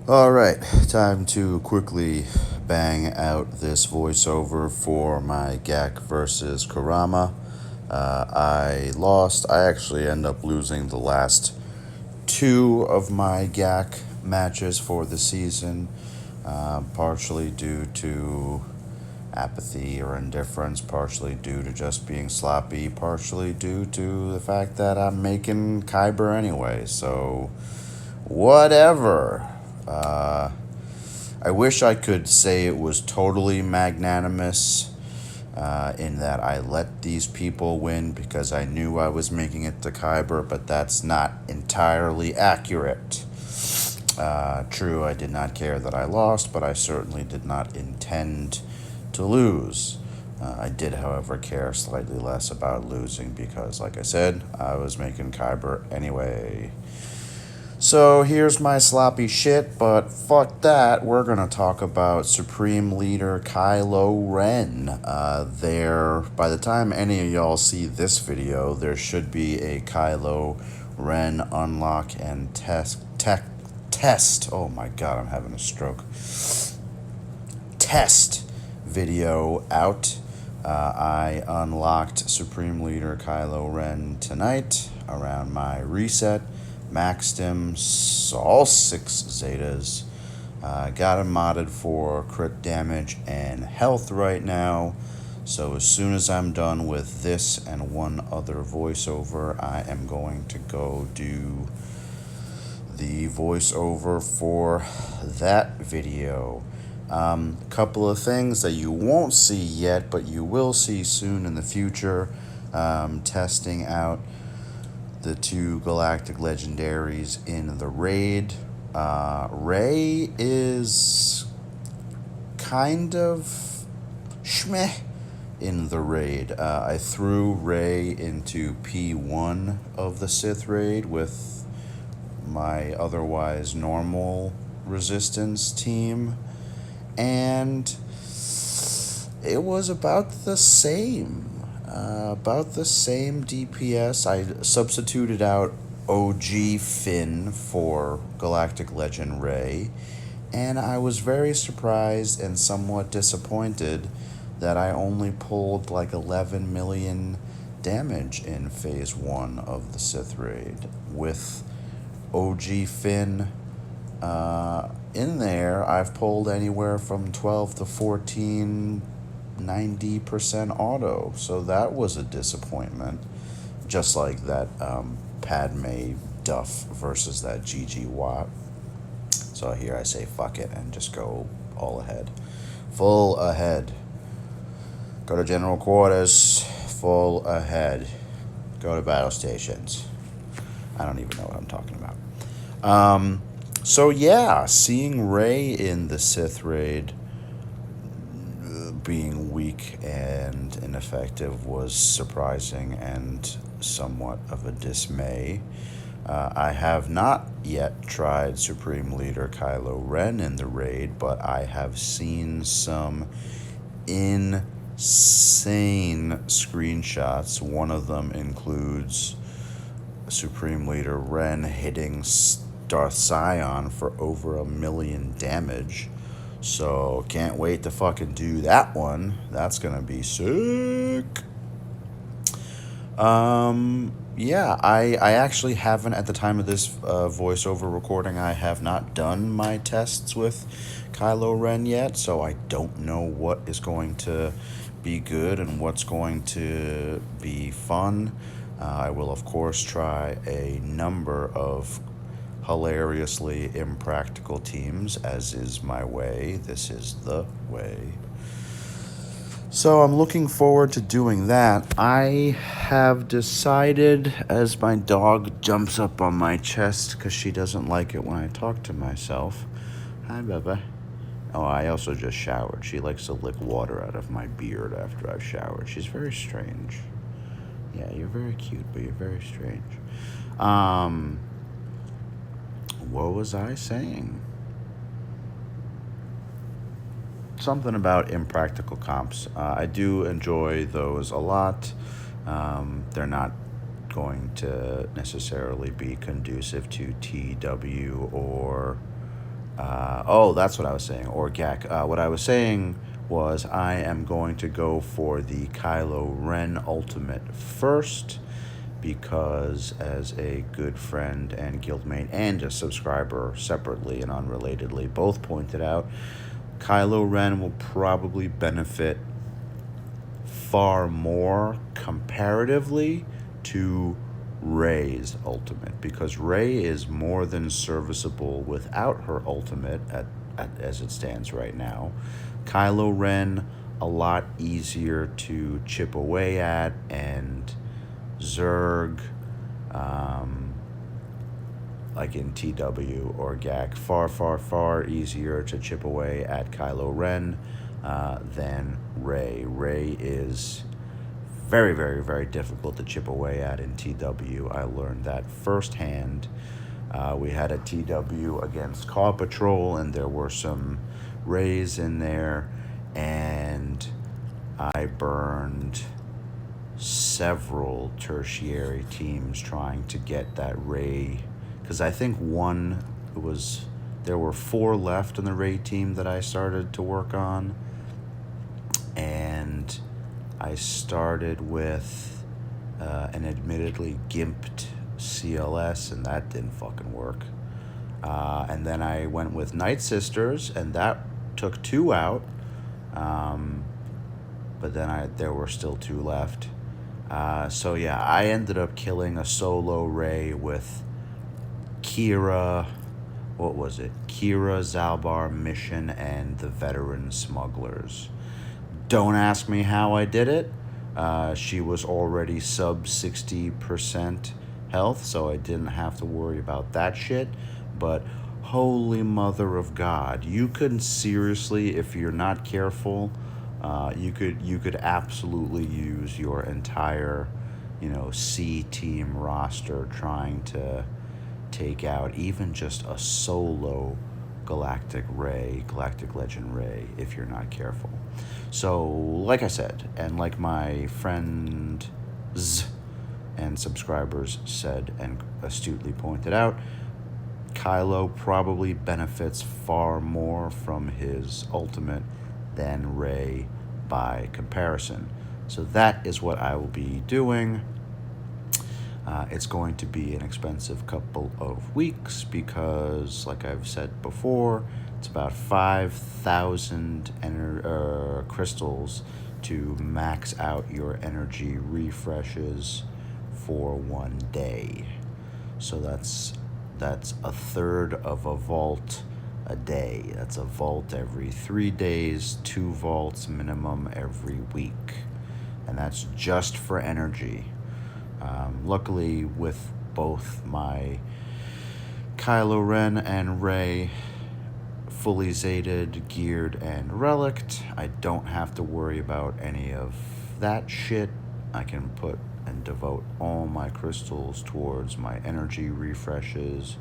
Alright, time to quickly bang out this voiceover for my GAC versus Kurama. I lost. I actually end up losing the last two of my GAC matches for the season, partially due to apathy or indifference, partially due to just being sloppy, partially due to the fact that I'm making Kyber anyway, so whatever. I wish I could say it was totally magnanimous in that I let these people win because I knew I was making it to Kyber, but that's not entirely accurate. True, I did not care that I lost, but I certainly did not intend to lose. I did, however, care slightly less about losing because, like I said, I was making Kyber anyway. So here's my sloppy shit, but fuck that. We're gonna talk about Supreme Leader Kylo Ren. By the time any of y'all see this video, there should be a Kylo Ren unlock and test. Oh my god, I'm having a stroke. Test video out. I unlocked Supreme Leader Kylo Ren tonight around my reset. Maxed him, all 6 Zetas. Got him modded for crit damage and health right now. So as soon as I'm done with this and one other voiceover, I am going to go do the voiceover for that video. A couple of things that you won't see yet, but you will see soon in the future. Testing out the 2 Galactic Legendaries in the raid. Rey is kind of shmeh in the raid. I threw Rey into P1 of the Sith raid with my otherwise normal resistance team, and it was about the same. About the same DPS. I substituted out OG Finn for Galactic Legend Rey, and I was very surprised and somewhat disappointed that I only pulled like 11 million damage in Phase 1 of the Sith Raid. With OG Finn in there, I've pulled anywhere from 12 to 14 90% auto, so that was a disappointment. Just like that Padme Duff versus that GG Watt. So here I say fuck it and just go all ahead. Full ahead. Go to general quarters. Full ahead. Go to battle stations. I don't even know what I'm talking about. So yeah, seeing Rey in the Sith raid being weak and ineffective was surprising and somewhat of a dismay. I have not yet tried Supreme Leader Kylo Ren in the raid, but I have seen some insane screenshots. One of them includes Supreme Leader Ren hitting Darth Sion for over 1 million damage. So, can't wait to fucking do that one. That's gonna be sick. Yeah, I actually haven't, at the time of this voiceover recording, I have not done my tests with Kylo Ren yet, so I don't know what is going to be good and what's going to be fun. I will, of course, try a number of hilariously impractical teams, as is my way. This is the way. So I'm looking forward to doing that. I have decided, as my dog jumps up on my chest because she doesn't like it when I talk to myself. Hi, Bubba. Oh, I also just showered. She likes to lick water out of my beard after I've showered. She's very strange. Yeah, you're very cute, but you're very strange. What was I saying? Something about impractical comps. I do enjoy those a lot. They're not going to necessarily be conducive to TW or Oh, that's what I was saying, or GAC. What I was saying was I am going to go for the Kylo Ren Ultimate first because, as a good friend and guildmate and a subscriber separately and unrelatedly both pointed out, Kylo Ren will probably benefit far more comparatively to Rey's ultimate, because Rey is more than serviceable without her ultimate as it stands right now. Kylo Ren, a lot easier to chip away at, and Zerg, like in TW or GAC, far easier to chip away at Kylo Ren than Rey. Rey is very difficult to chip away at in TW. I learned that firsthand. We had a TW against Paw Patrol, and there were some Reys in there, and I burned several tertiary teams trying to get that Rey, because I think there were 4 left in the Rey team that I started to work on, and I started with an admittedly gimped CLS, and that didn't fucking work. And then I went with Night Sisters, and that took 2 out. But then there were still 2 left. So yeah, I ended up killing a solo Rey with Kira, Zalbar, Mission, and the Veteran Smugglers. Don't ask me how I did it. She was already sub 60% health, so I didn't have to worry about that shit. But holy mother of God, you could seriously, if you're not careful, you could absolutely use your entire, C team roster trying to take out even just a solo Galactic Legend Rey, if you're not careful. So, like I said, and like my friends and subscribers said and astutely pointed out, Kylo probably benefits far more from his ultimate than Rey by comparison. So that is what I will be doing. It's going to be an expensive couple of weeks because, like I've said before, it's about 5,000 crystals to max out your energy refreshes for 1 day. So that's a third of a vault a day. That's a vault every 3 days, 2 vaults minimum every week. And that's just for energy. Luckily, with both my Kylo Ren and Rey fully zated, geared, and relicked, I don't have to worry about any of that shit. I can put and devote all my crystals towards my energy refreshes,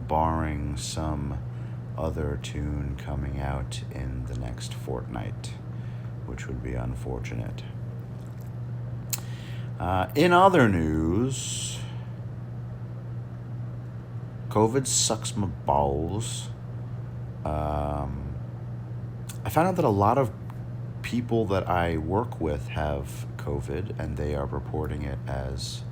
barring some other tune coming out in the next fortnight, which would be unfortunate. In other news, COVID sucks my balls. I found out that a lot of people that I work with have COVID, and they are reporting it as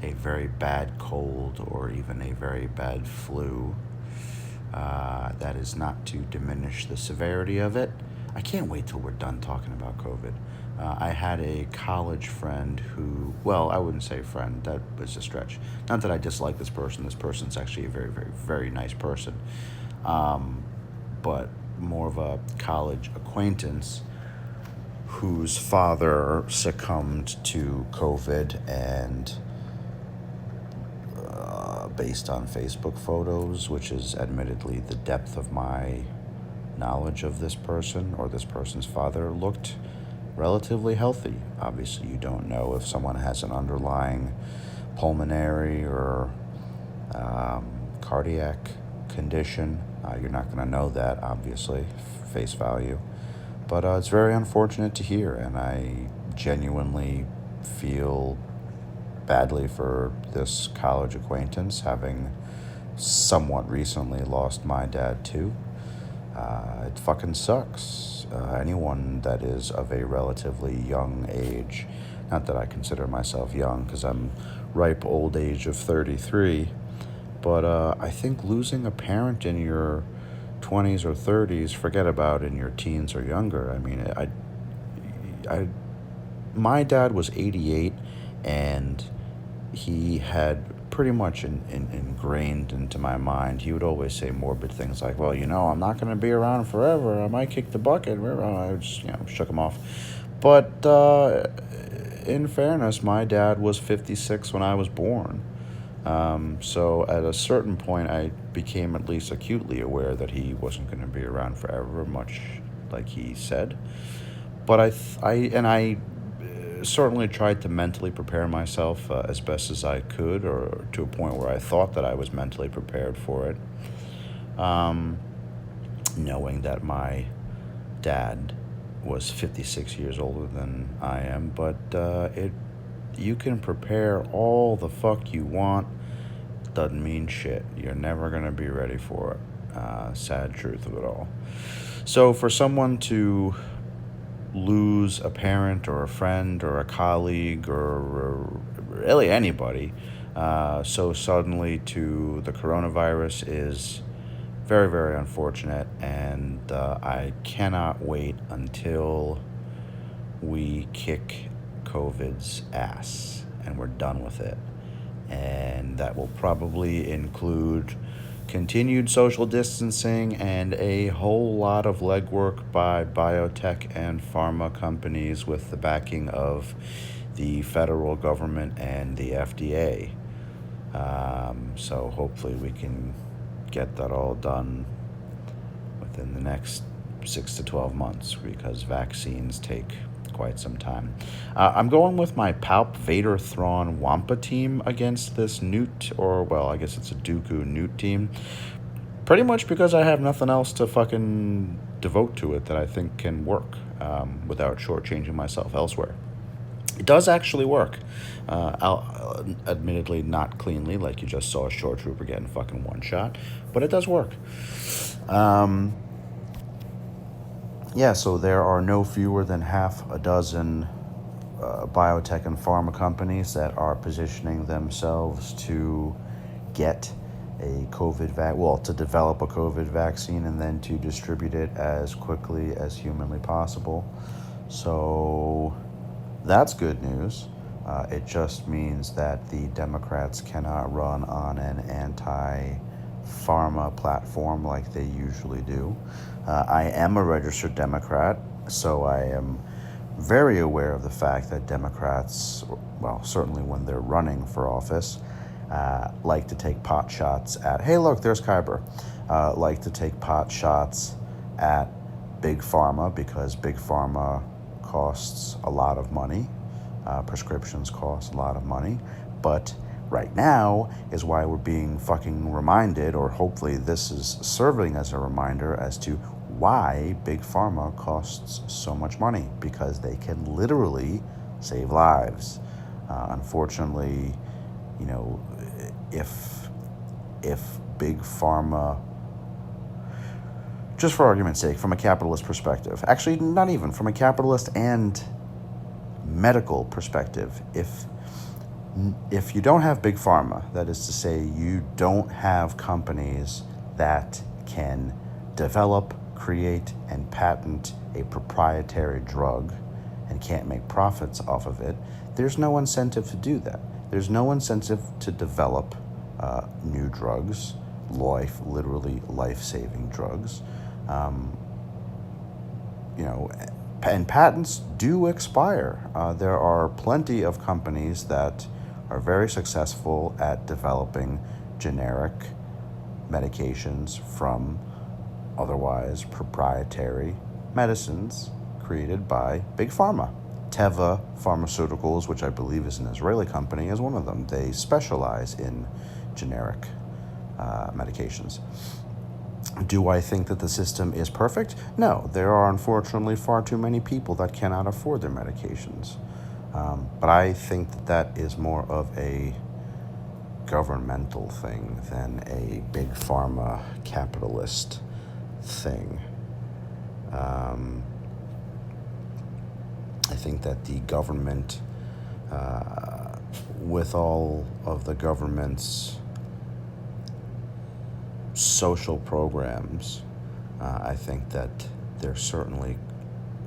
a very bad cold or even a very bad flu. That is not to diminish the severity of it. I can't wait till we're done talking about COVID. I had a college friend who, well, I wouldn't say friend, that was a stretch. Not that I dislike this person. This person's actually a very nice person. But more of a college acquaintance whose father succumbed to COVID, and based on Facebook photos, which is admittedly the depth of my knowledge of this person or this person's father, looked relatively healthy. Obviously, you don't know if someone has an underlying pulmonary or cardiac condition. You're not going to know that, obviously, face value. But it's very unfortunate to hear, and I genuinely feel badly for this college acquaintance having somewhat recently lost my dad too. It fucking sucks. Anyone that is of a relatively young age, not that I consider myself young because I'm ripe old age of 33, but I think losing a parent in your 20s or 30s, forget about in your teens or younger. I mean, I my dad was 88, and he had pretty much ingrained into my mind. He would always say morbid things like, well, I'm not going to be around forever. I might kick the bucket. I just, shook him off. But in fairness, my dad was 56 when I was born. So at a certain point, I became at least acutely aware that he wasn't going to be around forever, much like he said. But I certainly tried to mentally prepare myself as best as I could, or to a point where I thought that I was mentally prepared for it. Knowing that my dad was 56 years older than I am, but you can prepare all the fuck you want, doesn't mean shit. You're never going to be ready for it. Sad truth of it all. So for someone to lose a parent or a friend or a colleague or really anybody so suddenly to the coronavirus is very, very unfortunate, and I cannot wait until we kick COVID's ass and we're done with it. And that will probably include continued social distancing and a whole lot of legwork by biotech and pharma companies with the backing of the federal government and the FDA. So hopefully we can get that all done within the next 6 to 12 months, because vaccines take quite some time. I'm going with my Palp Vader Thrawn Wampa team against this Newt, or well, I guess it's a Dooku Newt team. Pretty much because I have nothing else to fucking devote to it that I think can work without shortchanging myself elsewhere. It does actually work. Admittedly, not cleanly, like you just saw a shore trooper getting fucking one shot, but it does work. Yeah, so there are no fewer than half a dozen biotech and pharma companies that are positioning themselves to get a to develop a COVID vaccine and then to distribute it as quickly as humanly possible. So that's good news. It just means that the Democrats cannot run on an anti-pharma platform like they usually do. I am a registered Democrat, so I am very aware of the fact that Democrats, well, certainly when they're running for office, like to take pot shots at, hey, look, there's Kyber, like to take pot shots at Big Pharma, because Big Pharma costs a lot of money. Prescriptions cost a lot of money. But right now is why we're being fucking reminded, or hopefully this is serving as a reminder as to why Big Pharma costs so much money, because they can literally save lives. Unfortunately, if Big Pharma, just for argument's sake, from a capitalist perspective, actually not even from a capitalist and medical perspective, if you don't have Big Pharma, that is to say you don't have companies that can develop, create, and patent a proprietary drug and can't make profits off of it, there's no incentive to do that. There's no incentive to develop new drugs, literally life-saving drugs. And patents do expire. There are plenty of companies that are very successful at developing generic medications from otherwise proprietary medicines created by Big Pharma. Teva Pharmaceuticals, which I believe is an Israeli company, is one of them. They specialize in generic medications. Do I think that the system is perfect? No. There are unfortunately far too many people that cannot afford their medications. But I think that is more of a governmental thing than a big pharma capitalist thing. I think that the government, with all of the government's social programs, I think that there certainly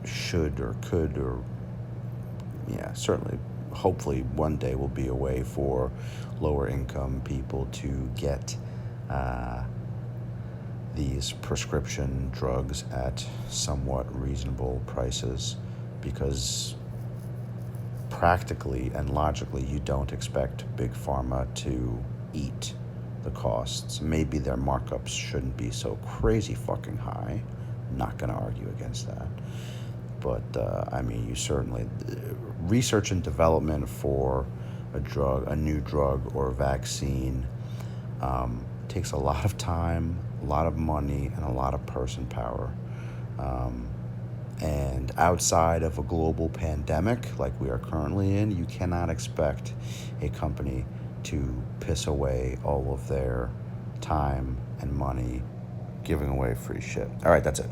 should or could or, yeah, certainly, hopefully one day will be a way for lower income people to get these prescription drugs at somewhat reasonable prices, because practically and logically you don't expect big pharma to eat the costs. Maybe their markups shouldn't be so crazy fucking high. I'm not going to argue against that. But, I mean, you certainly... research and development for a new drug or a vaccine takes a lot of time, a lot of money, and a lot of person power. And outside of a global pandemic like we are currently in, you cannot expect a company to piss away all of their time and money giving away free shit. All right, that's it.